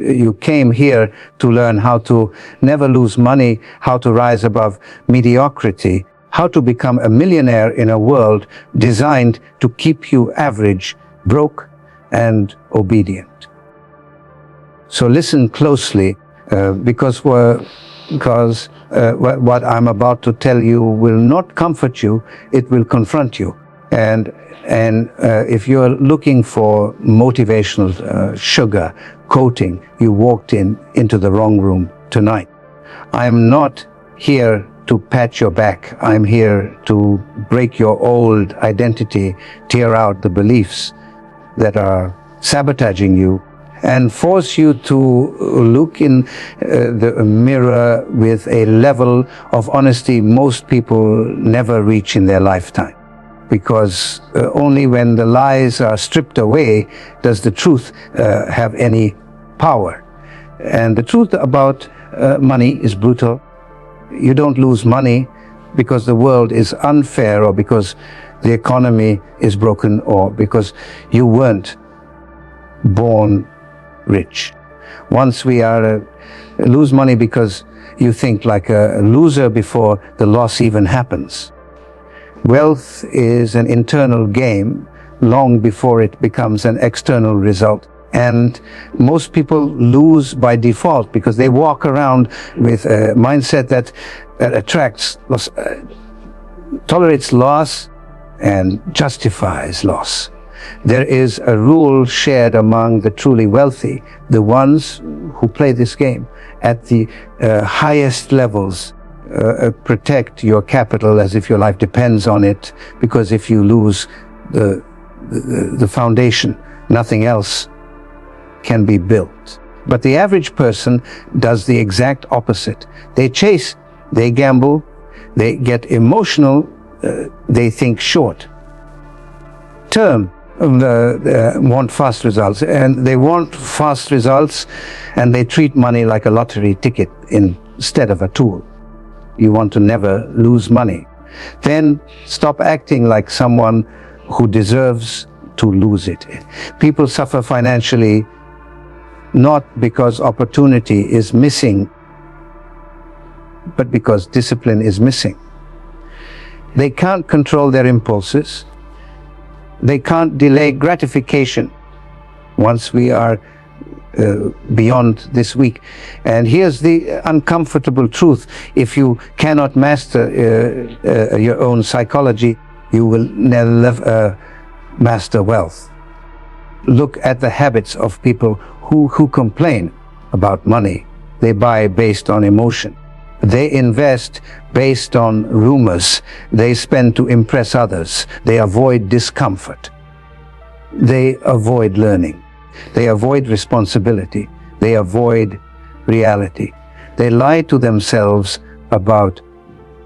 You came here to learn how to never lose money, how to rise above mediocrity, how to become a millionaire in a world designed to keep you average, broke, and obedient. So listen closely, because what I'm about to tell you will not comfort you, it will confront you. And if you're looking for motivational sugar coating, you walked into the wrong room tonight. I'm not here to pat your back. I'm here to break your old identity, tear out the beliefs that are sabotaging you, and force you to look in the mirror with a level of honesty most people never reach in their lifetime. Because only when the lies are stripped away does the truth have any power. And the truth about money is brutal. You don't lose money because the world is unfair, or because the economy is broken, or because you weren't born rich. Once we lose money because you think like a loser before the loss even happens. Wealth is an internal game long before it becomes an external result. And most people lose by default because they walk around with a mindset that attracts loss, tolerates loss, and justifies loss. There is a rule shared among the truly wealthy, the ones who play this game at the highest levels. Protect your capital as if your life depends on it, because if you lose the foundation, nothing else can be built. But the average person does the exact opposite. They chase, they gamble, they get emotional, they think short term. They want fast results, and they want fast results, and they treat money like a lottery ticket instead of a tool. You want to never lose money. Then stop acting like someone who deserves to lose it. People suffer financially not because opportunity is missing, but because discipline is missing. They can't control their impulses. They can't delay gratification once we are beyond this week. And here's the uncomfortable truth. If you cannot master your own psychology, you will never master wealth. Look at the habits of people who complain about money. They buy based on emotion. They invest based on rumors. They spend to impress others. They avoid discomfort. They avoid learning. They avoid responsibility. They avoid reality. They lie to themselves about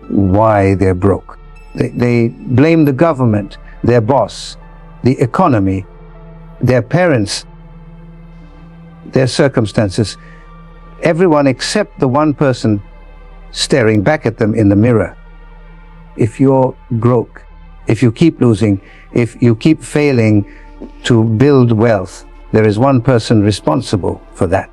why they're broke. They blame the government, their boss, the economy, their parents, their circumstances, everyone except the one person staring back at them in the mirror. If you're broke, if you keep losing, if you keep failing to build wealth, there is one person responsible for that.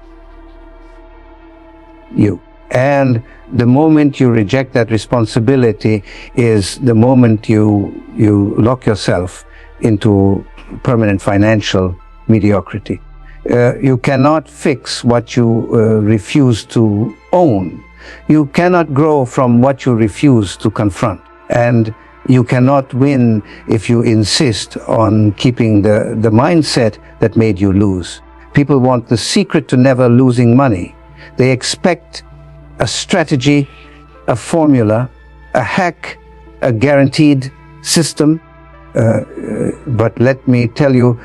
You. And the moment you reject that responsibility is the moment you lock yourself into permanent financial mediocrity. You cannot fix what you refuse to own. You cannot grow from what you refuse to confront. And you cannot win if you insist on keeping the mindset that made you lose. People want the secret to never losing money. They expect a strategy, a formula, a hack, a guaranteed system. But let me tell you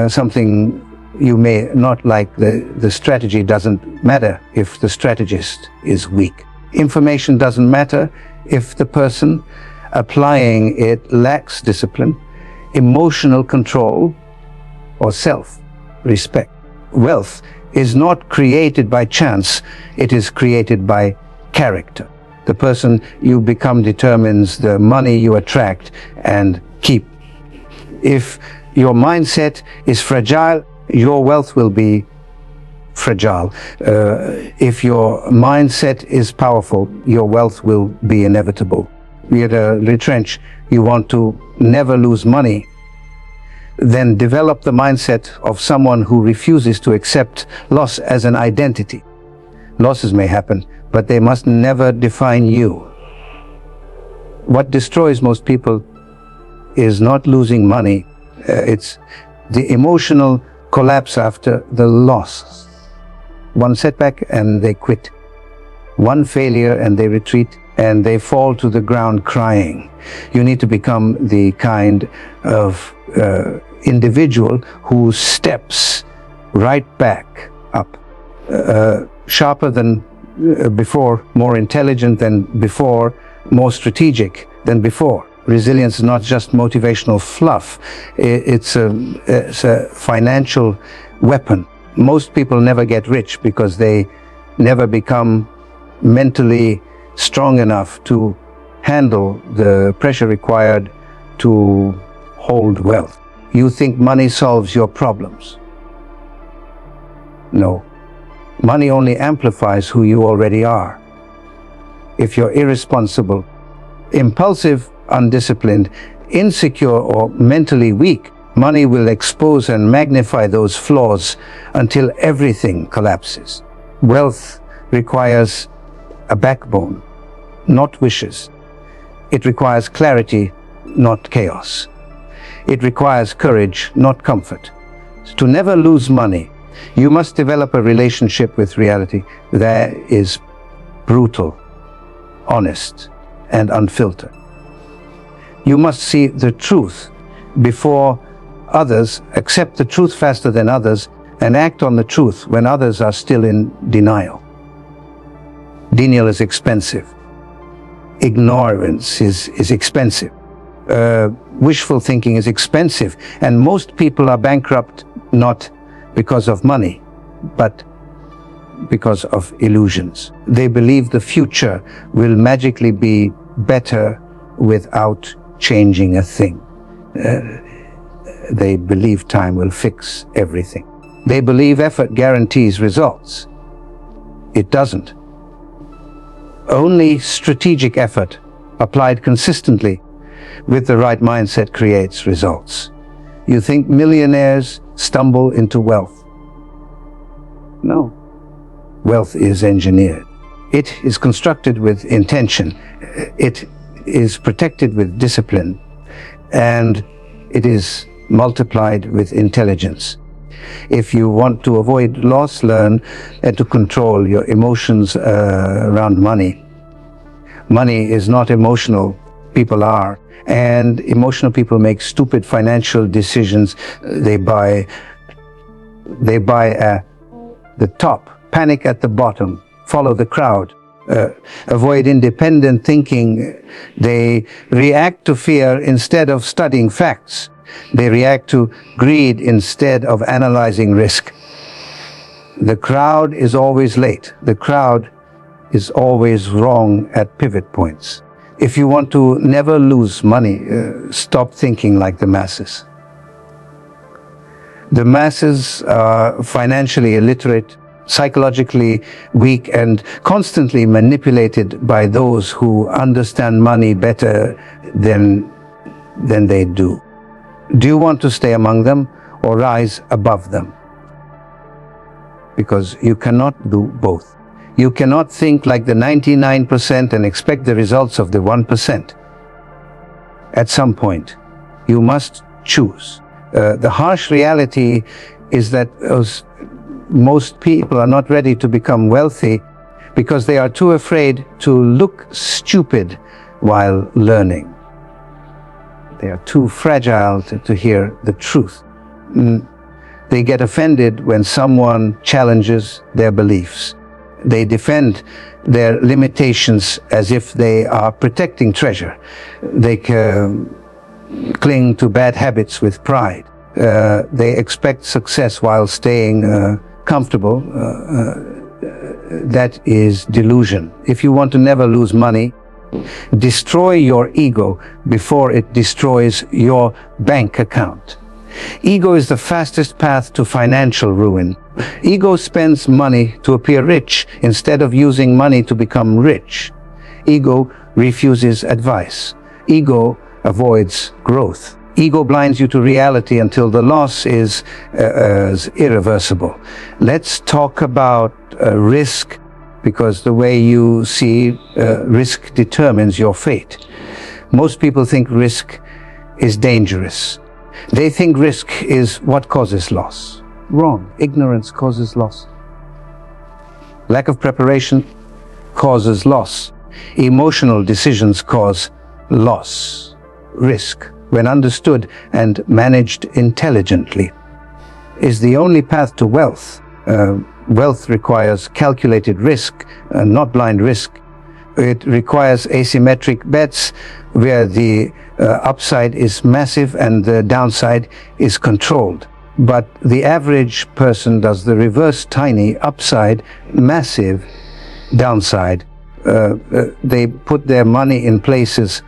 something you may not like. The strategy doesn't matter if the strategist is weak. Information doesn't matter if the person applying it lacks discipline, emotional control, or self-respect. Wealth is not created by chance, it is created by character. The person you become determines the money you attract and keep. If your mindset is fragile, your wealth will be fragile. If your mindset is powerful, your wealth will be inevitable. You're to retrench. You want to never lose money. Then develop the mindset of someone who refuses to accept loss as an identity. Losses may happen, but they must never define you. What destroys most people is not losing money. It's the emotional collapse after the loss. One setback and they quit. One failure and they retreat and they fall to the ground crying. You need to become the kind of individual who steps right back up. Sharper than before, more intelligent than before, more strategic than before. Resilience is not just motivational fluff. It's a financial weapon. Most people never get rich because they never become mentally strong enough to handle the pressure required to hold wealth. You think money solves your problems? No. Money only amplifies who you already are. If you're irresponsible, impulsive, undisciplined, insecure, or mentally weak, money will expose and magnify those flaws until everything collapses. Wealth requires a backbone, not wishes. It requires clarity, not chaos. It requires courage, not comfort. To never lose money, you must develop a relationship with reality that is brutal, honest, and unfiltered. You must see the truth before others, accept the truth faster than others, and act on the truth when others are still in denial. Denial is expensive. Ignorance is expensive. Wishful thinking is expensive, and most people are bankrupt not because of money, but because of illusions. They believe the future will magically be better without changing a thing. They believe time will fix everything. They believe effort guarantees results. It doesn't. Only strategic effort applied consistently with the right mindset creates results. You think millionaires stumble into wealth? No. Wealth is engineered. It is constructed with intention. It is protected with discipline. And it is multiplied with intelligence. If you want to avoid loss, learn to control your emotions around money. Money is not emotional. People are. And emotional people make stupid financial decisions. They buy the top, panic at the bottom, follow the crowd, avoid independent thinking. They react to fear instead of studying facts. They react to greed instead of analyzing risk. The crowd is always late. The crowd is always wrong at pivot points. If you want to never lose money, stop thinking like the masses. The masses are financially illiterate, psychologically weak, and constantly manipulated by those who understand money better than they do. Do you want to stay among them or rise above them? Because you cannot do both. You cannot think like the 99% and expect the results of the 1%. At some point, you must choose. The harsh reality is that most people are not ready to become wealthy because they are too afraid to look stupid while learning. They are too fragile to hear the truth. They get offended when someone challenges their beliefs. They defend their limitations as if they are protecting treasure. They cling to bad habits with pride. They expect success while staying comfortable. That is delusion. If you want to never lose money, destroy your ego before it destroys your bank account. Ego is the fastest path to financial ruin. Ego spends money to appear rich instead of using money to become rich. Ego refuses advice. Ego avoids growth. Ego blinds you to reality until the loss is irreversible. Let's talk about risk, because the way you see risk determines your fate. Most people think risk is dangerous. They think risk is what causes loss. Wrong. Ignorance causes loss. Lack of preparation causes loss. Emotional decisions cause loss. Risk, when understood and managed intelligently, is the only path to wealth. Wealth requires calculated risk, not blind risk. It requires asymmetric bets where the upside is massive and the downside is controlled. But the average person does the reverse: tiny upside, massive downside. They put their money in places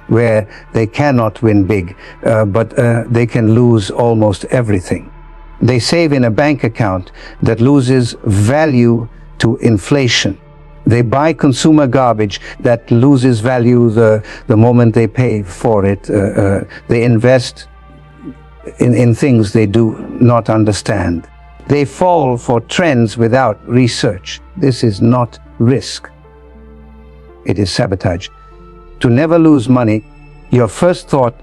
where they cannot win big, but they can lose almost everything. They save in a bank account that loses value to inflation. They buy consumer garbage that loses value the moment they pay for it. They invest in things they do not understand. They fall for trends without research. This is not risk. It is sabotage. To never lose money, your first thought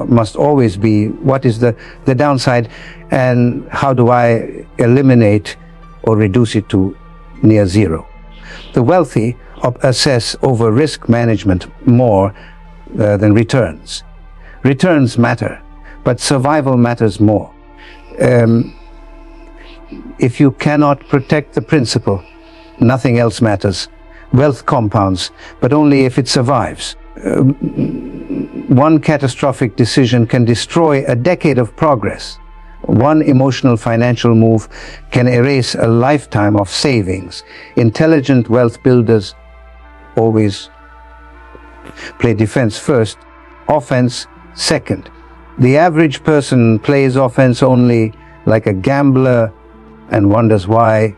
must always be, what is the downside, and how do I eliminate or reduce it to near zero? The wealthy obsess over risk management more than returns. Returns matter, but survival matters more. If you cannot protect the principal, nothing else matters. Wealth compounds, but only if it survives. One catastrophic decision can destroy a decade of progress. One emotional financial move can erase a lifetime of savings. Intelligent wealth builders always play defense first, offense second. The average person plays offense only like a gambler and wonders why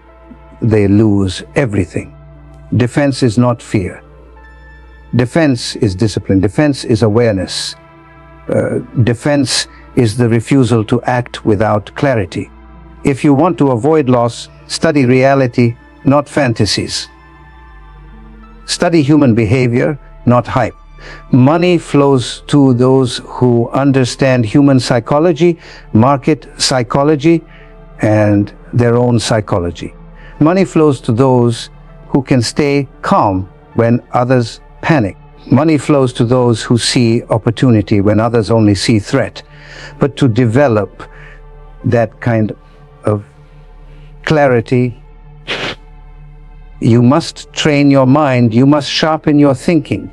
they lose everything. Defense is not fear. Defense is discipline. Defense is awareness. Defense is the refusal to act without clarity. If you want to avoid loss, study reality, not fantasies. Study human behavior, not hype. Money flows to those who understand human psychology, market psychology, and their own psychology. Money flows to those who can stay calm when others panic. Money flows to those who see opportunity when others only see threat. But to develop that kind of clarity, you must train your mind, you must sharpen your thinking,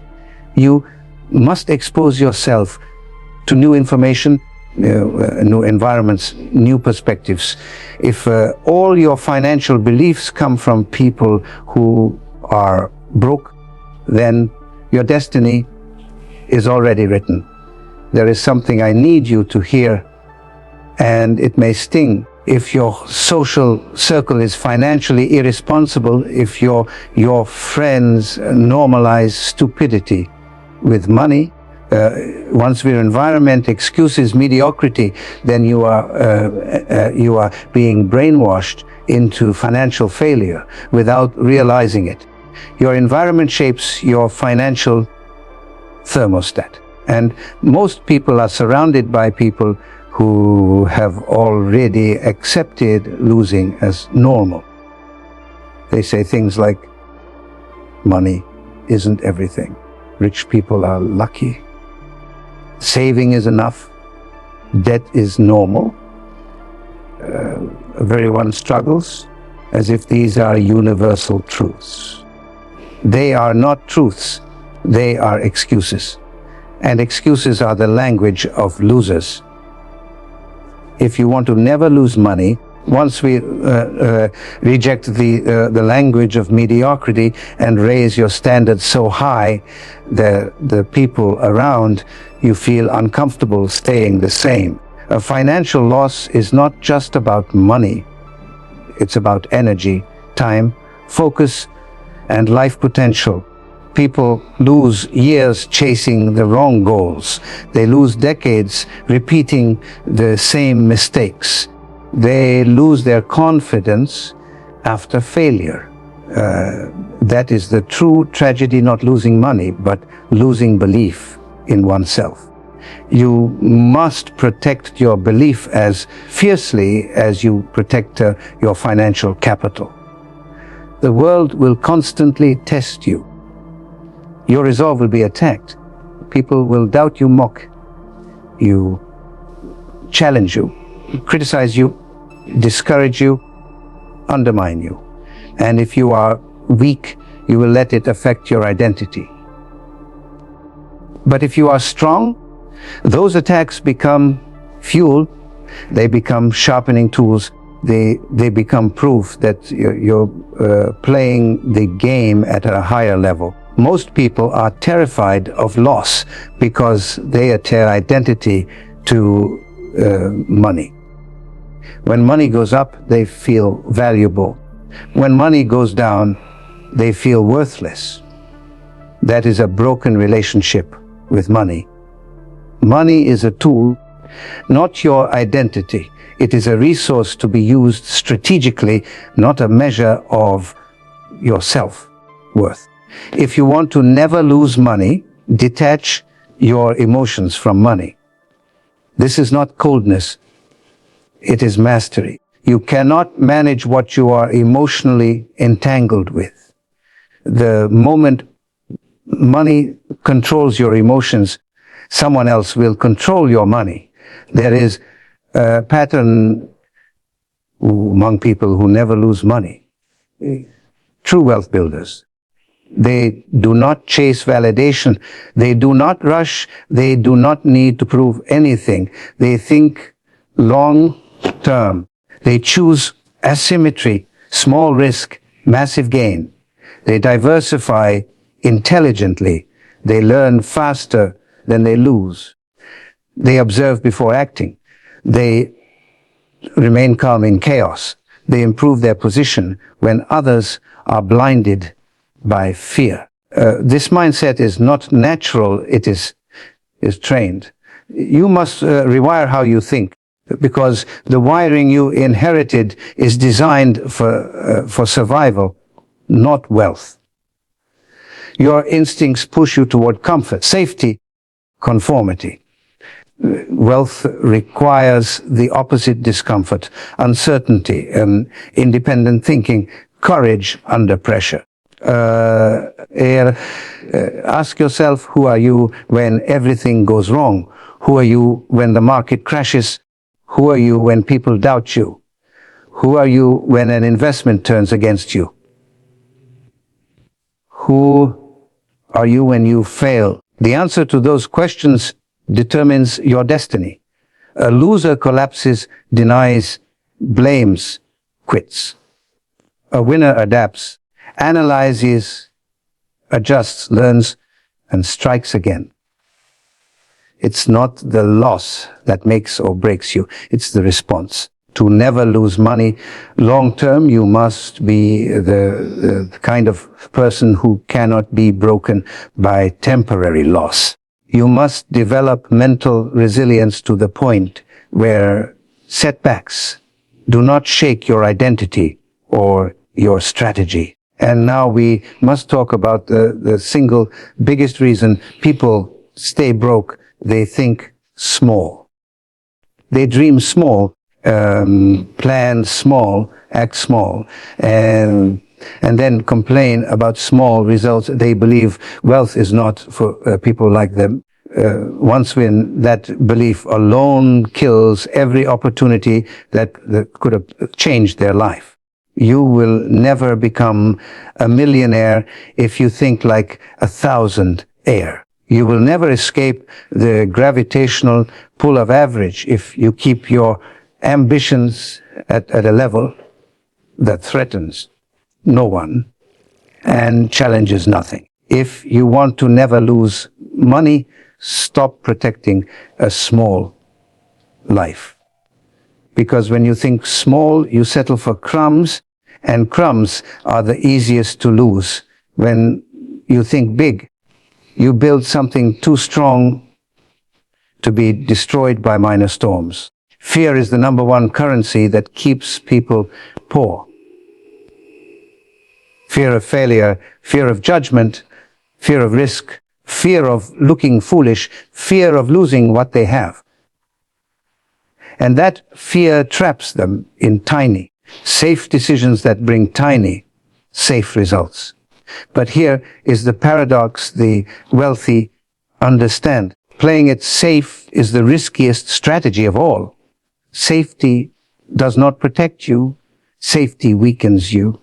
you must expose yourself to new information, new environments, new perspectives. If all your financial beliefs come from people who are broke, then your destiny is already written. There is something I need you to hear, and it may sting. If your social circle is financially irresponsible, if your friends normalize stupidity with money, once your environment excuses mediocrity, then you are being brainwashed into financial failure without realizing it. Your environment shapes your financial thermostat. And most people are surrounded by people who have already accepted losing as normal. They say things like, money isn't everything. Rich people are lucky. Saving is enough. Debt is normal. Everyone struggles, as if these are universal truths. They are not truths. They are excuses. And excuses are the language of losers. If you want to never lose money, once we reject the language of mediocrity and raise your standards so high, the people around you feel uncomfortable staying the same. A financial loss is not just about money. It's about energy, time, focus, and life potential. People lose years chasing the wrong goals. They lose decades repeating the same mistakes. They lose their confidence after failure. That is the true tragedy, not losing money, but losing belief in oneself. You must protect your belief as fiercely as you protect your financial capital. The world will constantly test you. Your resolve will be attacked. People will doubt you, mock you, challenge you, criticize you, discourage you, undermine you. And if you are weak, you will let it affect your identity. But if you are strong, those attacks become fuel, they become sharpening tools, they become proof that you're playing the game at a higher level. Most people are terrified of loss because they attach identity to money. When money goes up, they feel valuable. When money goes down, they feel worthless. That is a broken relationship with money. Money is a tool, not your identity. It is a resource to be used strategically, not a measure of your self-worth. If you want to never lose money, detach your emotions from money. This is not coldness, it is mastery. You cannot manage what you are emotionally entangled with. The moment money controls your emotions, someone else will control your money. There is a pattern among people who never lose money. True wealth builders. They do not chase validation. They do not rush. They do not need to prove anything. They think long term. They choose asymmetry, small risk, massive gain. They diversify intelligently. They learn faster than they lose. They observe before acting. They remain calm in chaos. They improve their position when others are blinded by fear. This mindset is not natural, it is trained. You must rewire how you think, because the wiring you inherited is designed for survival, not wealth. Your instincts push you toward comfort, safety, conformity. Wealth requires the opposite: discomfort, uncertainty, independent thinking, courage under pressure. Ask yourself, who are you when everything goes wrong? Who are you when the market crashes? Who are you when people doubt you? Who are you when an investment turns against you? Who are you when you fail? The answer to those questions determines your destiny. A loser collapses, denies, blames, quits. A winner adapts, analyzes, adjusts, learns, and strikes again. It's not the loss that makes or breaks you, it's the response. To never lose money long term, you must be the kind of person who cannot be broken by temporary loss. You must develop mental resilience to the point where setbacks do not shake your identity or your strategy. And now we must talk about the single biggest reason people stay broke. They think small. They dream small, plan small, act small, and then complain about small results. They believe wealth is not for people like them. Once when that belief alone kills every opportunity that could have changed their life. You will never become a millionaire if you think like 1,000 air. You will never escape the gravitational pull of average if you keep your ambitions at a level that threatens no one and challenges nothing. If you want to never lose money, stop protecting a small life. Because when you think small, you settle for crumbs, and crumbs are the easiest to lose. When you think big, you build something too strong to be destroyed by minor storms. Fear is the number one currency that keeps people poor. Fear of failure, fear of judgment, fear of risk, fear of looking foolish, fear of losing what they have. And that fear traps them in tiny, safe decisions that bring tiny, safe results. But here is the paradox the wealthy understand. Playing it safe is the riskiest strategy of all. Safety does not protect you. Safety weakens you,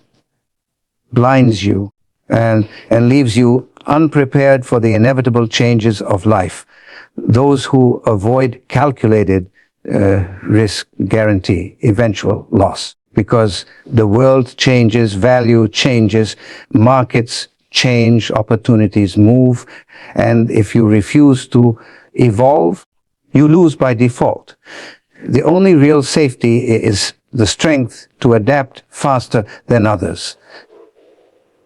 blinds you, and leaves you unprepared for the inevitable changes of life. Those who avoid calculated risk guarantee eventual loss, because the world changes, value changes, markets change, opportunities move, and if you refuse to evolve, you lose by default. The only real safety is the strength to adapt faster than others.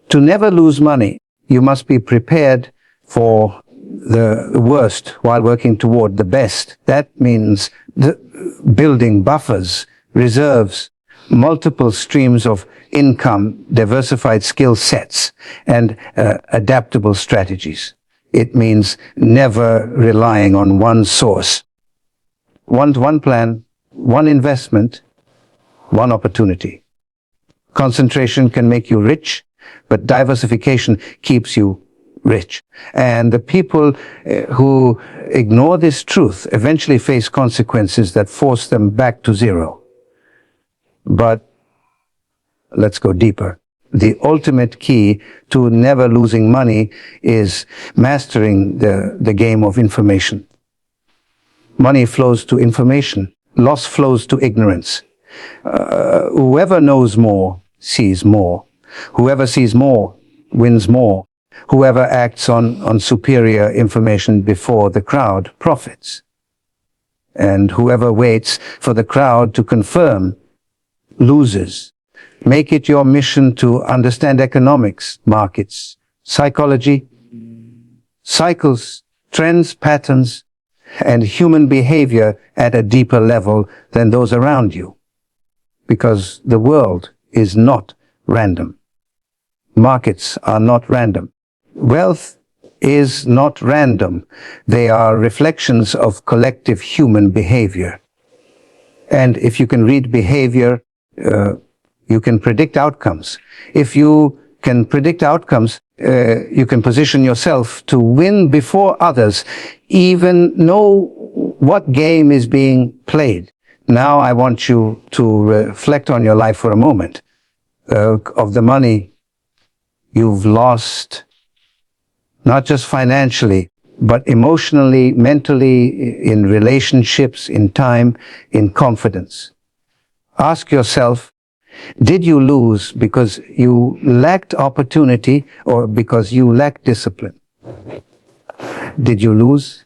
To never lose money, you must be prepared for the worst while working toward the best. That means building buffers, reserves, multiple streams of income, diversified skill sets, and adaptable strategies. It means never relying on one source. One plan, one investment, one opportunity. Concentration can make you rich, but diversification keeps you rich. And the people who ignore this truth eventually face consequences that force them back to zero. But let's go deeper. The ultimate key to never losing money is mastering the game of information. Money flows to information. Loss flows to ignorance. Whoever knows more sees more. Whoever sees more wins more. Whoever acts on superior information before the crowd profits. And whoever waits for the crowd to confirm loses. Make it your mission to understand economics, markets, psychology, cycles, trends, patterns, and human behavior at a deeper level than those around you. Because the world is not random. Markets are not random. Wealth is not random. They are reflections of collective human behavior. And if you can read behavior, you can predict outcomes. If you can predict outcomes, you can position yourself to win before others, even know what game is being played. Now I want you to reflect on your life for a moment. Of the money you've lost, not just financially, but emotionally, mentally, in relationships, in time, in confidence. Ask yourself, did you lose because you lacked opportunity or because you lacked discipline? Did you lose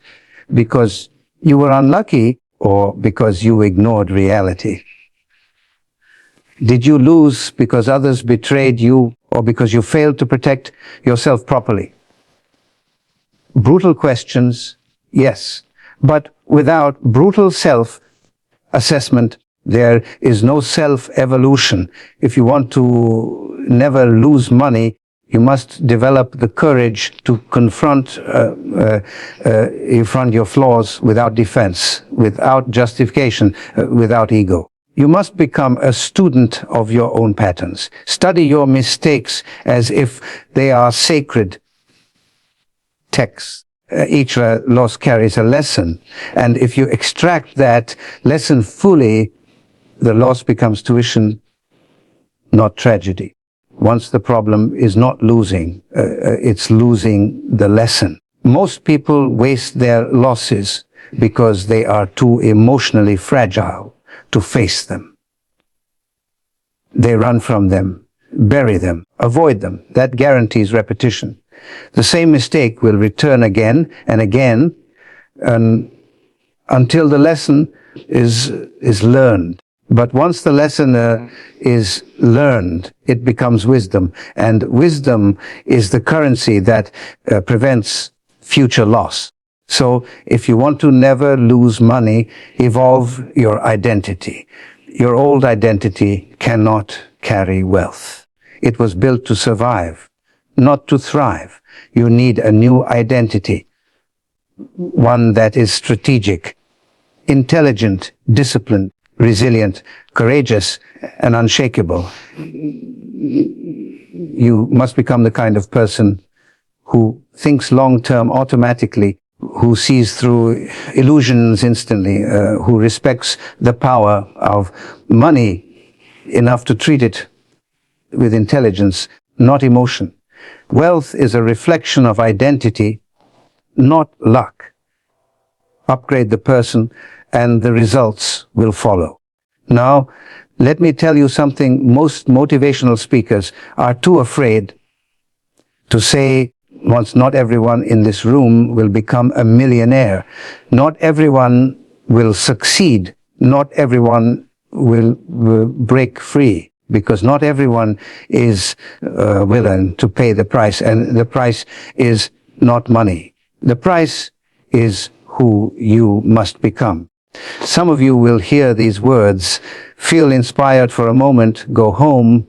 because you were unlucky or because you ignored reality? Did you lose because others betrayed you or because you failed to protect yourself properly? Brutal questions, yes, but without brutal self-assessment, there is no self-evolution. If you want to never lose money, you must develop the courage to confront your flaws without defense, without justification, without ego. You must become a student of your own patterns. Study your mistakes as if they are sacred texts. Each loss carries a lesson. And if you extract that lesson fully, the loss becomes tuition, not tragedy. Once the problem is not losing, it's losing the lesson. Most people waste their losses because they are too emotionally fragile to face them. They run from them, bury them, avoid them. That guarantees repetition. The same mistake will return again and again until the lesson is learned. But once the lesson is learned, it becomes wisdom. And wisdom is the currency that prevents future loss. So if you want to never lose money, evolve your identity. Your old identity cannot carry wealth. It was built to survive, not to thrive. You need a new identity, one that is strategic, intelligent, disciplined, resilient, courageous, and unshakable. You must become the kind of person who thinks long-term automatically, who sees through illusions instantly, who respects the power of money enough to treat it with intelligence, not emotion. Wealth is a reflection of identity, not luck. Upgrade the person, and the results will follow. Now, let me tell you something most motivational speakers are too afraid to say. Once, not everyone in this room will become a millionaire. Not everyone will succeed. Not everyone will break free, because not everyone is willing to pay the price. And the price is not money. The price is who you must become. Some of you will hear these words, feel inspired for a moment, go home,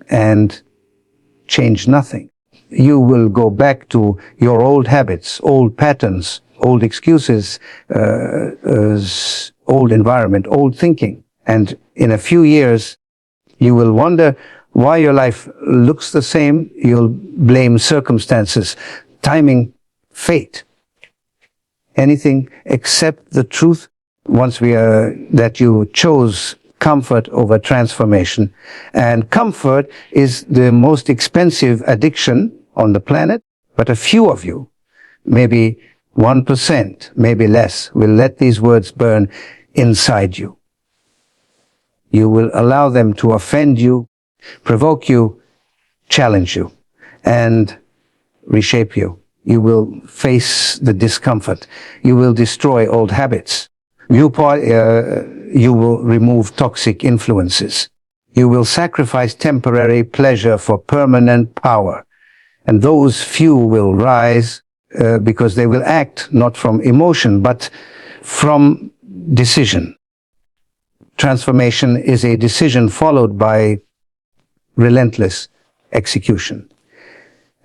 and change nothing. You will go back to your old habits, old patterns, old excuses, old environment, old thinking. And in a few years, you will wonder why your life looks the same. You'll blame circumstances, timing, fate, anything except the truth. Once that you chose comfort over transformation. And comfort is the most expensive addiction on the planet, but a few of you, maybe 1%, maybe less, will let these words burn inside you. You will allow them to offend you, provoke you, challenge you, and reshape you. You will face the discomfort. You will destroy old habits. You will remove toxic influences. You will sacrifice temporary pleasure for permanent power. And those few will rise because they will act not from emotion, but from decision. Transformation is a decision followed by relentless execution.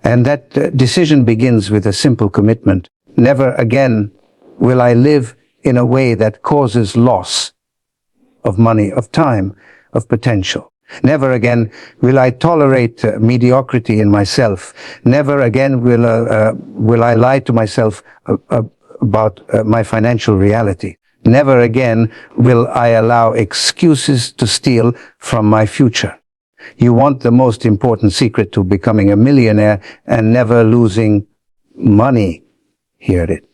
And that decision begins with a simple commitment. Never again will I live in a way that causes loss of money, of time, of potential. Never again will I tolerate mediocrity in myself. Never again will I lie to myself about my financial reality. Never again will I allow excuses to steal from my future. You want the most important secret to becoming a millionaire and never losing money. Here it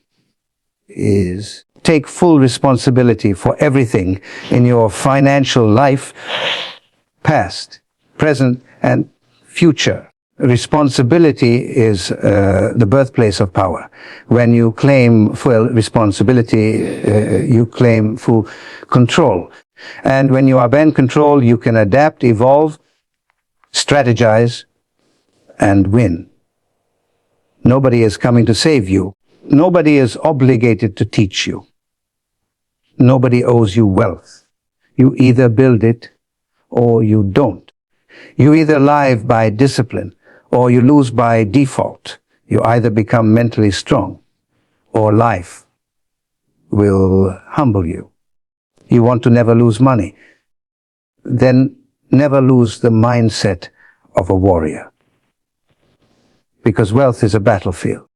is. Take full responsibility for everything in your financial life, past, present, and future. Responsibility is the birthplace of power. When you claim full responsibility, you claim full control. And when you abandon control, you can adapt, evolve, strategize, and win. Nobody is coming to save you. Nobody is obligated to teach you. Nobody owes you wealth. You either build it or you don't. You either live by discipline or you lose by default. You either become mentally strong or life will humble you. You want to never lose money. Then never lose the mindset of a warrior. Because wealth is a battlefield.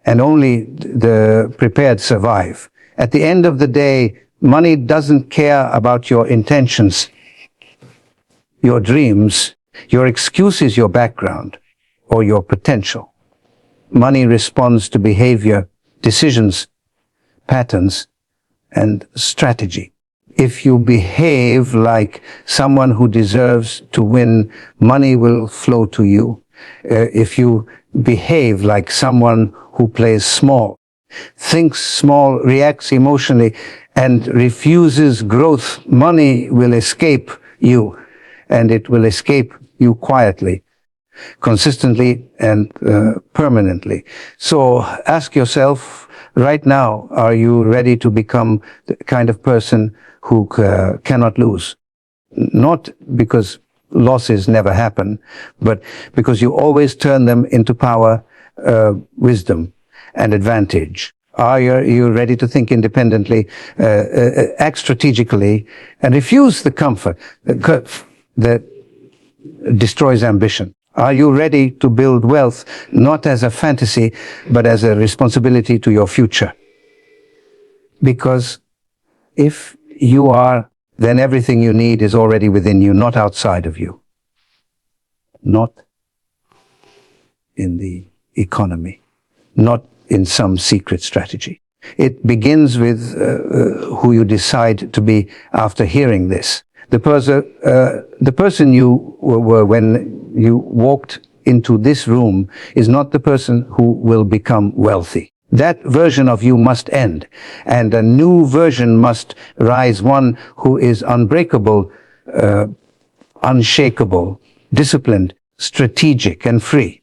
And only the prepared survive. At the end of the day, money doesn't care about your intentions, your dreams, your excuses, your background, or your potential. Money responds to behavior, decisions, patterns, and strategy. If you behave like someone who deserves to win, money will flow to you. If you behave like someone who plays small, thinks small, reacts emotionally, and refuses growth, money will escape you, and it will escape you quietly, consistently, and permanently. So ask yourself right now, are you ready to become the kind of person who cannot lose? Not because losses never happen, but because you always turn them into power, wisdom, and advantage. Are you ready to think independently, act strategically, and refuse the comfort that destroys ambition? Are you ready to build wealth not as a fantasy, but as a responsibility to your future? Because if you are, then everything you need is already within you, not outside of you. Not in the economy, not in some secret strategy. It begins with who you decide to be after hearing this. The person you were when you walked into this room is not the person who will become wealthy. That version of you must end, and a new version must rise, one who is unbreakable, unshakable, disciplined, strategic, and free.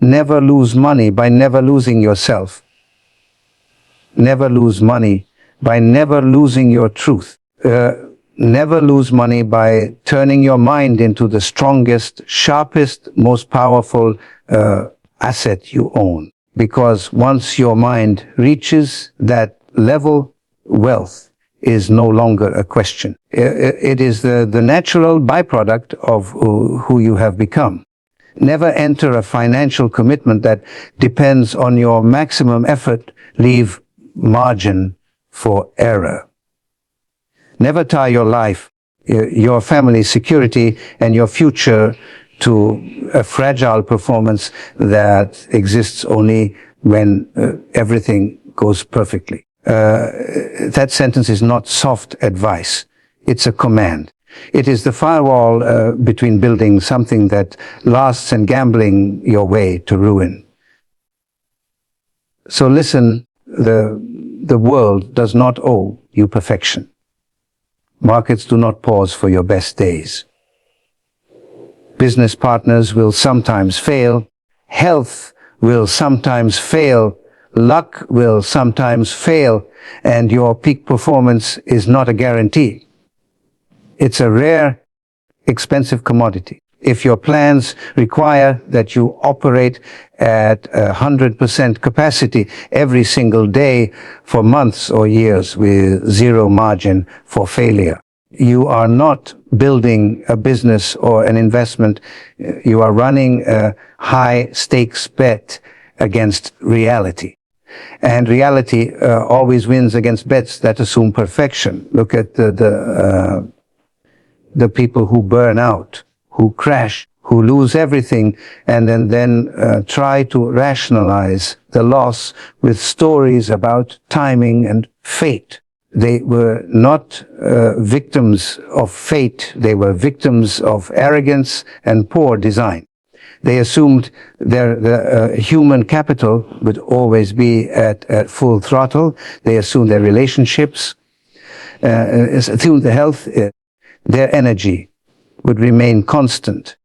Never lose money by never losing yourself. Never lose money by never losing your truth. Never lose money by turning your mind into the strongest, sharpest, most powerful asset you own. Because once your mind reaches that level, wealth is no longer a question. It is the natural byproduct of who you have become. Never enter a financial commitment that depends on your maximum effort. Leave margin for error. Never tie your life, your family's security, and your future to a fragile performance that exists only when everything goes perfectly. That sentence is not soft advice. It's a command. It is the firewall between building something that lasts and gambling your way to ruin. So listen, the world does not owe you perfection. Markets do not pause for your best days. Business partners will sometimes fail. Health will sometimes fail. Luck will sometimes fail. And your peak performance is not a guarantee. It's a rare, expensive commodity. If your plans require that you operate at 100% capacity every single day for months or years with zero margin for failure, you are not building a business or an investment. You are running a high stakes bet against reality. And reality always wins against bets that assume perfection. Look at the people who burn out, who crash, who lose everything, and then try to rationalize the loss with stories about timing and fate. They were not victims of fate. They were victims of arrogance and poor design. They assumed their human capital would always be at full throttle. They assumed their relationships, assumed the health, their energy would remain constant.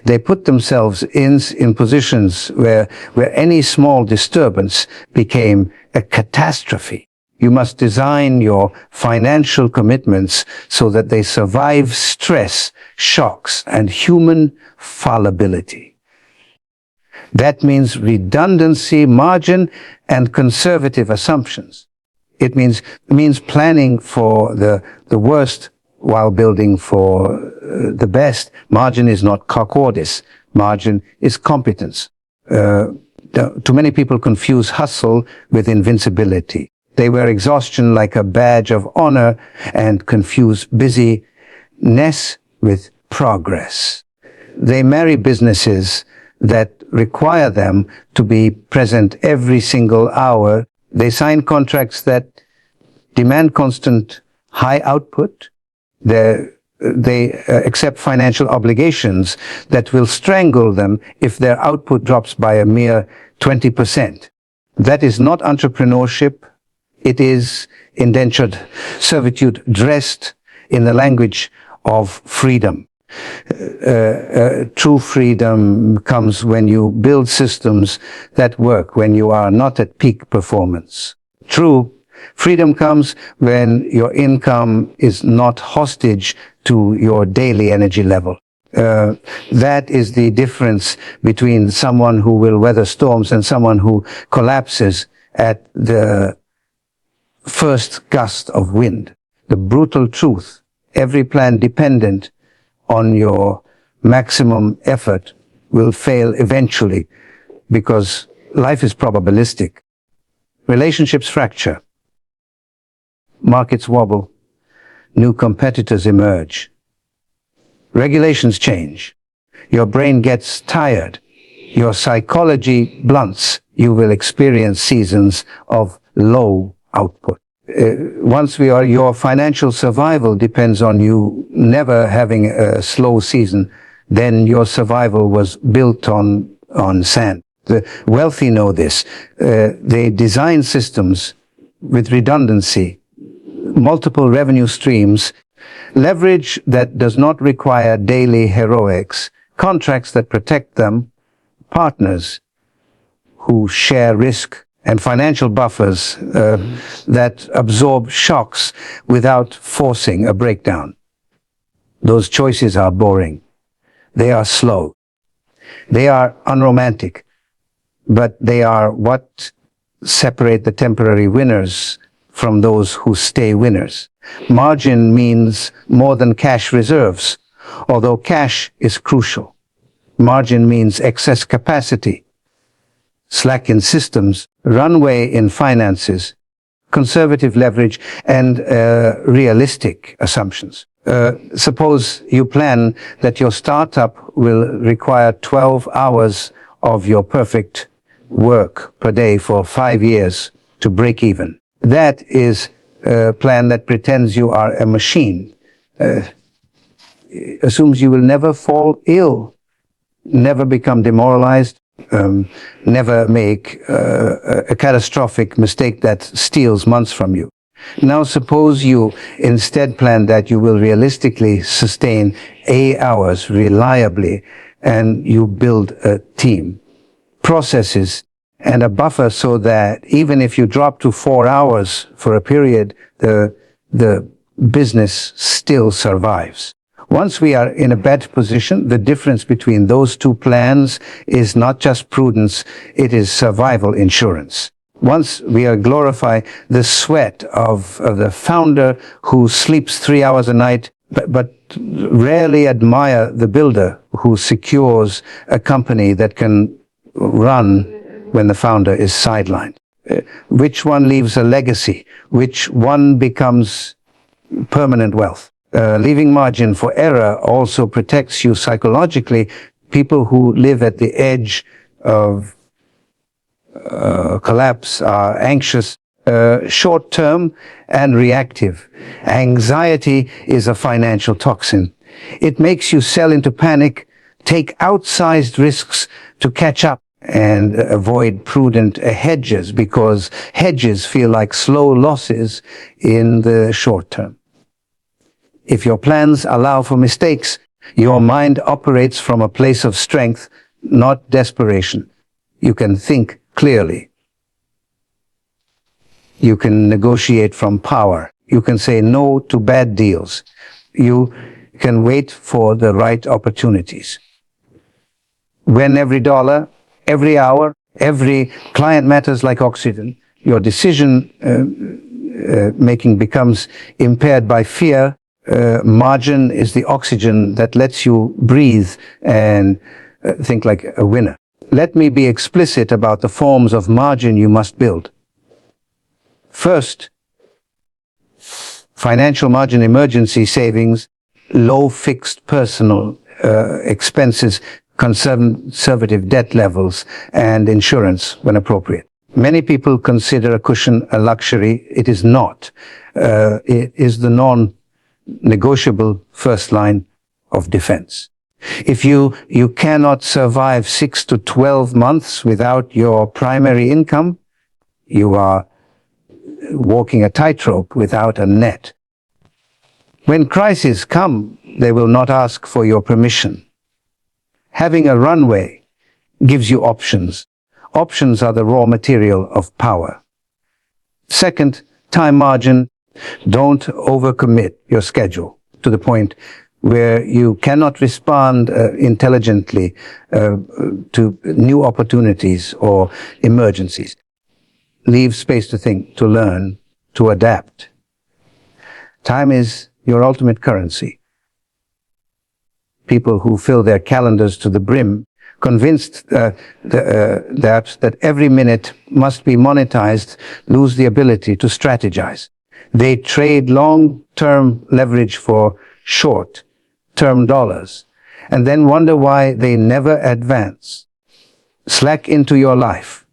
They put themselves in positions where any small disturbance became a catastrophe. You must design your financial commitments so that they survive stress, shocks, and human fallibility. That means redundancy, margin, and conservative assumptions. It means planning for the worst while building for the best. Margin is not cowardice. Margin is competence. Too many people confuse hustle with invincibility. They wear exhaustion like a badge of honor and confuse busyness with progress. They marry businesses that require them to be present every single hour. They sign contracts that demand constant high output. They accept financial obligations that will strangle them if their output drops by a mere 20%. That is not entrepreneurship. It is indentured servitude dressed in the language of freedom. True freedom comes when you build systems that work, when you are not at peak performance. True freedom comes when your income is not hostage to your daily energy level. That is the difference between someone who will weather storms and someone who collapses at the first gust of wind. The brutal truth, every plan dependent on your maximum effort will fail eventually because life is probabilistic. Relationships fracture. Markets wobble. New competitors emerge. Regulations change. Your brain gets tired. Your psychology blunts. You will experience seasons of low output. Your financial survival depends on you never having a slow season, then your survival was built on sand. The wealthy know this. They design systems with redundancy, multiple revenue streams, leverage that does not require daily heroics, contracts that protect them, partners who share risk, and financial buffers that absorb shocks without forcing a breakdown. Those choices are boring. They are slow. They are unromantic, but they are what separate the temporary winners from those who stay winners. Margin means more than cash reserves, although cash is crucial. Margin means excess capacity, slack in systems, runway in finances, conservative leverage, and realistic assumptions. Suppose you plan that your startup will require 12 hours of your perfect work per day for 5 years to break even. That is a plan that pretends you are a machine, assumes you will never fall ill, never become demoralized, never make a catastrophic mistake that steals months from you. Now suppose you instead plan that you will realistically sustain 8 hours reliably, and you build a team, processes, and a buffer so that even if you drop to 4 hours for a period, the business still survives. Once we are in a better position, the difference between those two plans is not just prudence, it is survival insurance. Once we glorify the sweat of the founder who sleeps 3 hours a night, but rarely admire the builder who secures a company that can run when the founder is sidelined. Which one leaves a legacy? Which one becomes permanent wealth? Leaving margin for error also protects you psychologically. People who live at the edge of collapse are anxious, short-term and reactive. Anxiety is a financial toxin. It makes you sell into panic, take outsized risks to catch up, and avoid prudent hedges because hedges feel like slow losses in the short term. If your plans allow for mistakes, your mind operates from a place of strength, not desperation. You can think clearly. You can negotiate from power. You can say no to bad deals. You can wait for the right opportunities. When every dollar, every hour, every client matters like oxygen, your decision making becomes impaired by fear. Margin is the oxygen that lets you breathe and think like a winner. Let me be explicit about the forms of margin you must build. First, financial margin, emergency savings, low fixed personal expenses, conservative debt levels, and insurance when appropriate. Many people consider a cushion a luxury. It is not. It is the non-negotiable first line of defense. If you cannot survive 6 to 12 months without your primary income, you are walking a tightrope without a net. When crises come, they will not ask for your permission. Having a runway gives you options. Options are the raw material of power. Second, time margin. Don't overcommit your schedule to the point where you cannot respond intelligently to new opportunities or emergencies. Leave space to think, to learn, to adapt. Time is your ultimate currency. People who fill their calendars to the brim, convinced that every minute must be monetized, lose the ability to strategize. They trade long-term leverage for short-term dollars, and then wonder why they never advance. Slack into your life.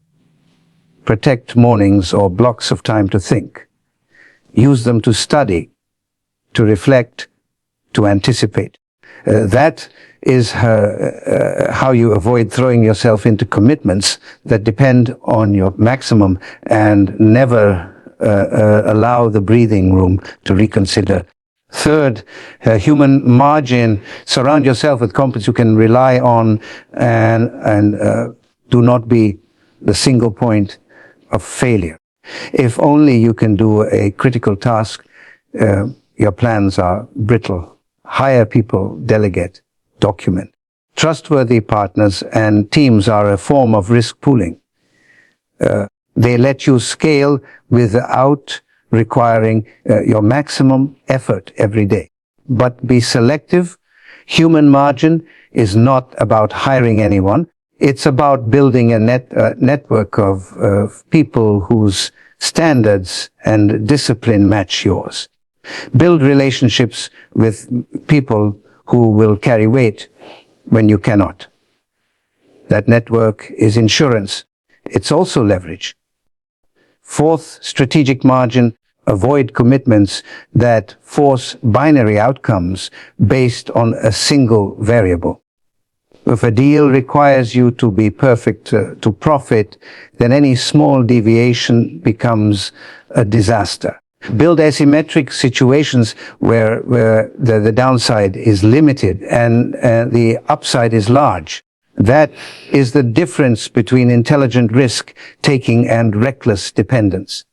Protect mornings or blocks of time to think. Use them to study, to reflect, to anticipate. That is how you avoid throwing yourself into commitments that depend on your maximum and never allow the breathing room to reconsider. Third, human margin. Surround yourself with competence you can rely on and do not be the single point of failure. If only you can do a critical task, your plans are brittle. Hire people, delegate, document. Trustworthy partners and teams are a form of risk pooling. They let you scale without requiring your maximum effort every day. But be selective. Human margin is not about hiring anyone. It's about building a network of people whose standards and discipline match yours. Build relationships with people who will carry weight when you cannot. That network is insurance. It's also leverage. Fourth, strategic margin. Avoid commitments that force binary outcomes based on a single variable. If a deal requires you to be perfect to profit, then any small deviation becomes a disaster. Build asymmetric situations where the downside is limited and the upside is large. That is the difference between intelligent risk taking and reckless dependence.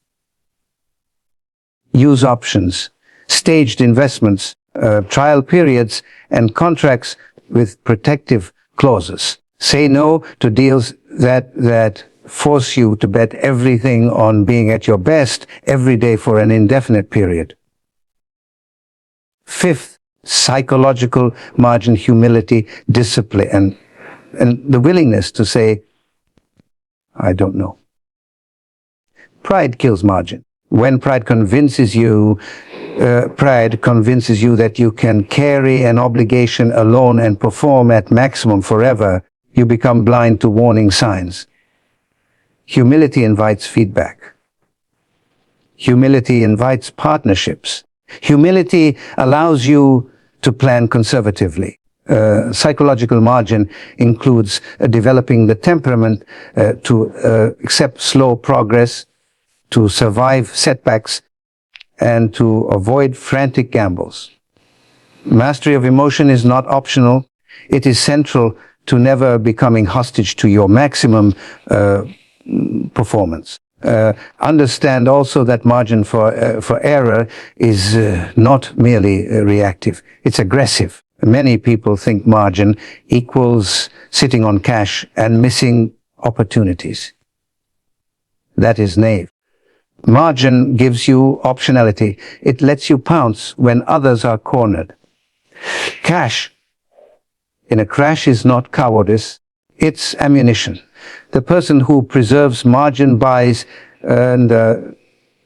Use options, staged investments, trial periods, and contracts with protective clauses. Say no to deals that force you to bet everything on being at your best every day for an indefinite period. Fifth, psychological margin, humility, discipline, and the willingness to say, I don't know. Pride kills margin. When pride convinces you that you can carry an obligation alone and perform at maximum forever, you become blind to warning signs. Humility invites feedback. Humility invites partnerships. Humility allows you to plan conservatively. Psychological margin includes developing the temperament to accept slow progress, to survive setbacks, and to avoid frantic gambles. Mastery of emotion is not optional. It is central to never becoming hostage to your maximum performance. Understand also that margin for error is not merely reactive. It's aggressive. Many people think margin equals sitting on cash and missing opportunities. That is naive. Margin gives you optionality. It lets you pounce when others are cornered. Cash in a crash is not cowardice, it's ammunition. The person who preserves margin buys, and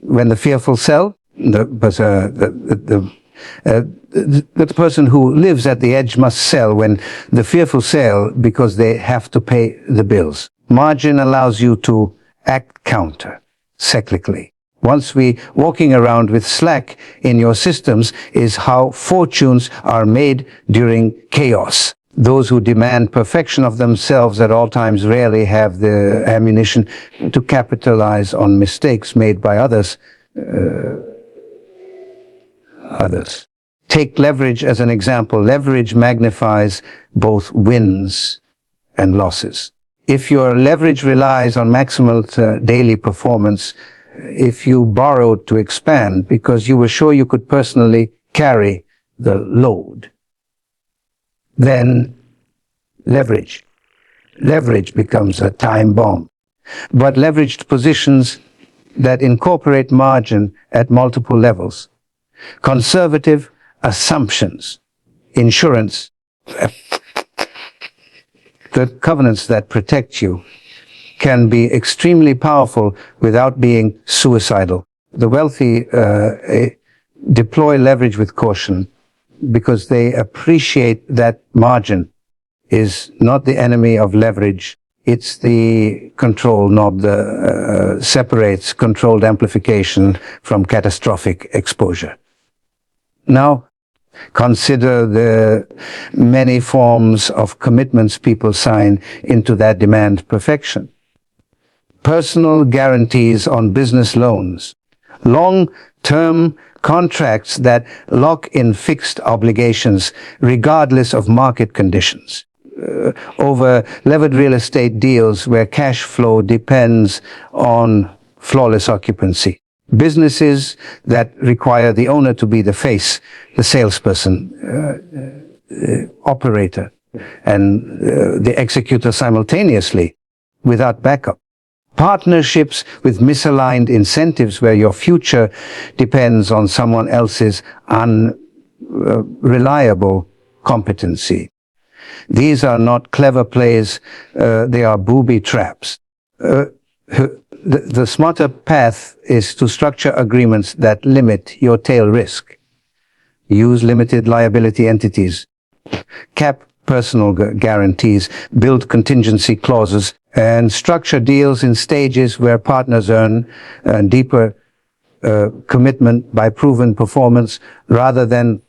when the fearful sell, the person who lives at the edge must sell when the fearful sell because they have to pay the bills. Margin allows you to act counter, cyclically. Once walking around with slack in your systems is how fortunes are made during chaos. Those who demand perfection of themselves at all times rarely have the ammunition to capitalize on mistakes made by others. Take leverage as an example. Leverage magnifies both wins and losses. If your leverage relies on maximal daily performance, if you borrowed to expand because you were sure you could personally carry the load, then leverage becomes a time bomb. But leveraged positions that incorporate margin at multiple levels, conservative assumptions, insurance, the covenants that protect you, can be extremely powerful without being suicidal. The wealthy deploy leverage with caution because they appreciate that margin is not the enemy of leverage. It's the control knob that separates controlled amplification from catastrophic exposure. Now, consider the many forms of commitments people sign into that demand perfection. Personal guarantees on business loans, long-term contracts that lock in fixed obligations regardless of market conditions, over levered real estate deals where cash flow depends on flawless occupancy, businesses that require the owner to be the face, the salesperson, operator, and the executor simultaneously without backup. Partnerships with misaligned incentives where your future depends on someone else's unreliable competency. These are not clever plays, they are booby traps. The smarter path is to structure agreements that limit your tail risk. Use limited liability entities. Cap personal guarantees, build contingency clauses, and structure deals in stages where partners earn deeper commitment by proven performance rather than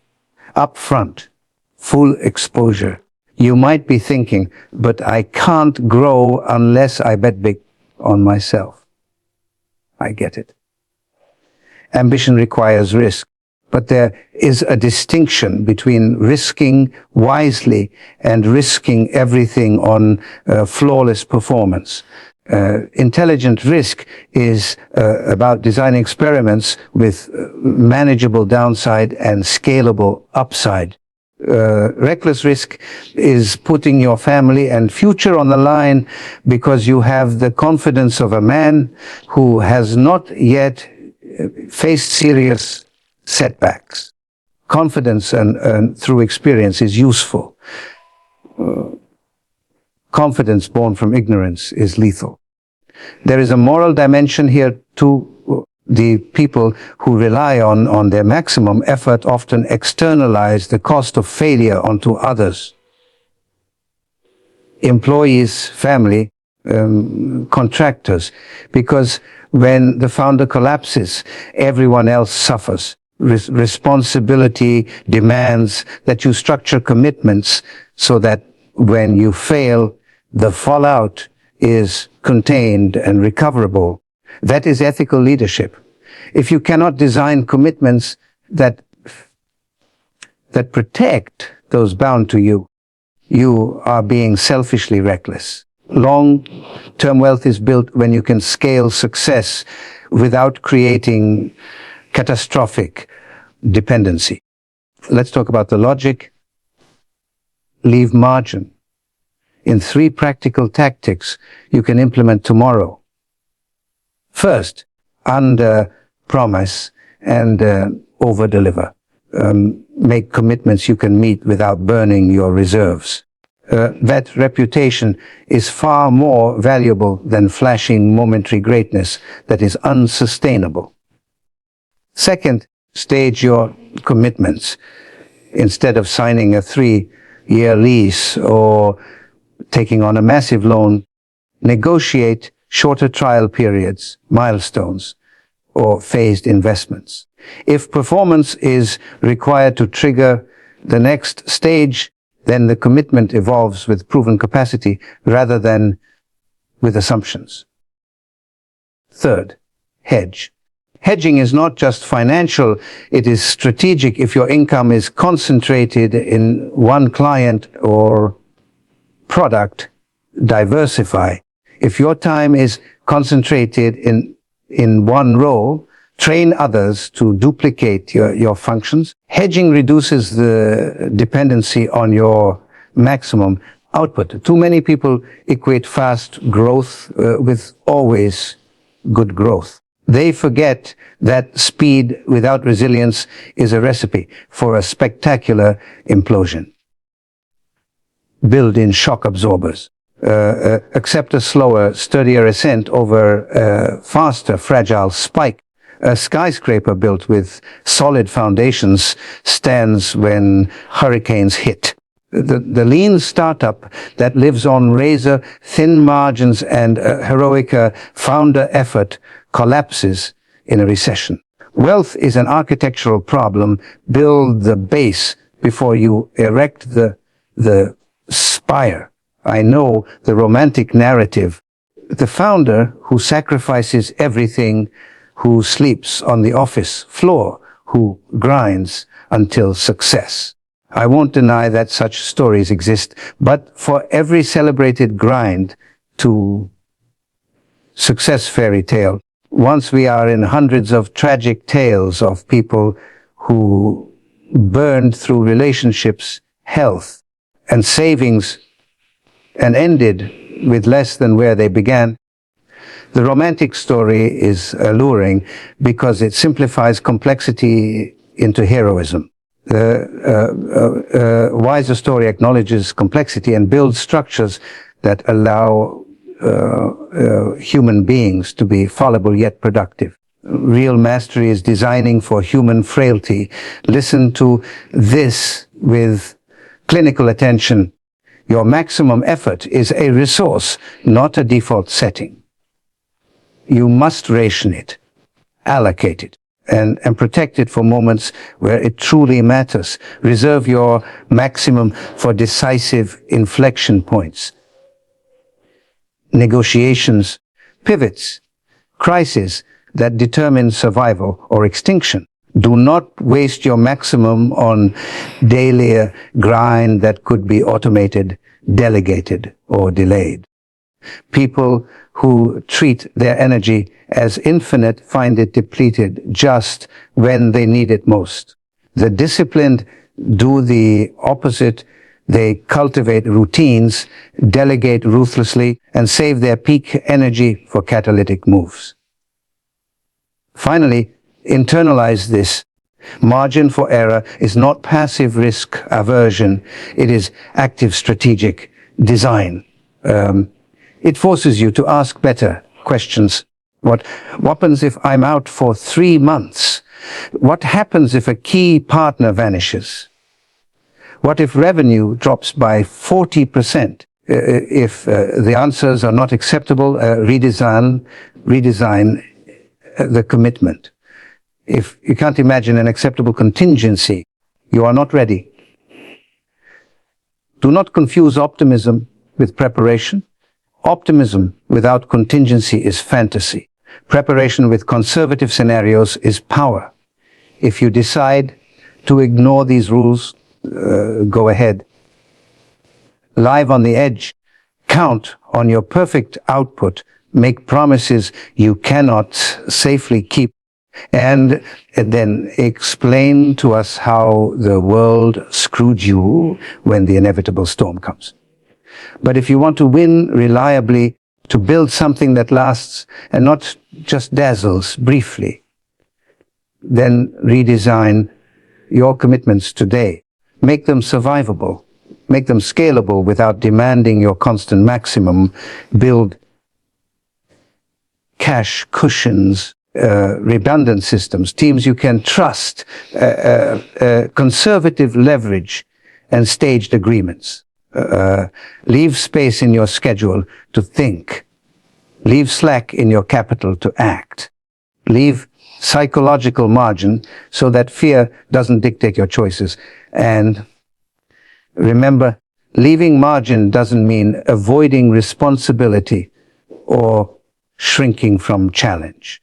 upfront, full exposure. You might be thinking, but I can't grow unless I bet big on myself. I get it. Ambition requires risk. But there is a distinction between risking wisely and risking everything on flawless performance. Intelligent risk is about designing experiments with manageable downside and scalable upside. Reckless risk is putting your family and future on the line because you have the confidence of a man who has not yet faced serious setbacks. Confidence and through experience is useful. Confidence born from ignorance is lethal. There is a moral dimension here too. The people who rely on their maximum effort often externalize the cost of failure onto others. Employees, family, contractors, because when the founder collapses, everyone else suffers. Responsibility demands that you structure commitments so that when you fail, the fallout is contained and recoverable. That is ethical leadership. If you cannot design commitments that protect those bound to you, you are being selfishly reckless. Long-term wealth is built when you can scale success without creating catastrophic dependency. Let's talk about the logic. Leave margin. In 3 practical tactics you can implement tomorrow. First, under-promise and over-deliver. Make commitments you can meet without burning your reserves. That reputation is far more valuable than flashing momentary greatness that is unsustainable. Second, stage your commitments. Instead of signing a 3-year lease or taking on a massive loan, negotiate shorter trial periods, milestones, or phased investments. If performance is required to trigger the next stage, then the commitment evolves with proven capacity rather than with assumptions. Third, hedge. Hedging is not just financial, it is strategic. If your income is concentrated in one client or product, diversify. If your time is concentrated in one role, train others to duplicate your functions. Hedging reduces the dependency on your maximum output. Too many people equate fast growth with always good growth. They forget that speed without resilience is a recipe for a spectacular implosion. Build in shock absorbers. Accept a slower, sturdier ascent over a faster, fragile spike. A skyscraper built with solid foundations stands when hurricanes hit. The lean startup that lives on razor-thin margins and heroic founder effort collapses in a recession. Wealth is an architectural problem. Build the base before you erect the spire. I know the romantic narrative. The founder who sacrifices everything, who sleeps on the office floor, who grinds until success. I won't deny that such stories exist, but for every celebrated grind to success fairy tale, once we are in hundreds of tragic tales of people who burned through relationships, health, and savings and ended with less than where they began. The romantic story is alluring because it simplifies complexity into heroism. The wiser story acknowledges complexity and builds structures that allow human beings to be fallible yet productive. Real mastery is designing for human frailty. Listen to this with clinical attention. Your maximum effort is a resource, not a default setting. You must ration it, allocate it, and protect it for moments where it truly matters. Reserve your maximum for decisive inflection points, negotiations, pivots, crises that determine survival or extinction. Do not waste your maximum on daily grind that could be automated, delegated, or delayed. People who treat their energy as infinite find it depleted just when they need it most. The disciplined do the opposite. They cultivate routines, delegate ruthlessly, and save their peak energy for catalytic moves. Finally, internalize this. Margin for error is not passive risk aversion. It is active strategic design. It forces you to ask better questions. What happens if I'm out for 3 months? What happens if a key partner vanishes? What if revenue drops by 40%? If the answers are not acceptable, redesign the commitment. If you can't imagine an acceptable contingency, you are not ready. Do not confuse optimism with preparation. Optimism without contingency is fantasy. Preparation with conservative scenarios is power. If you decide to ignore these rules, go ahead. Live on the edge. Count on your perfect output. Make promises you cannot safely keep. And then explain to us how the world screwed you when the inevitable storm comes. But if you want to win reliably, to build something that lasts and not just dazzles briefly, then redesign your commitments today. Make them survivable. Make them scalable without demanding your constant maximum. Build cash cushions, redundant systems, teams you can trust, conservative leverage, and staged agreements. Leave space in your schedule to think. Leave slack in your capital to act. Leave psychological margin so that fear doesn't dictate your choices. And Remember, leaving margin doesn't mean avoiding responsibility or shrinking from challenge.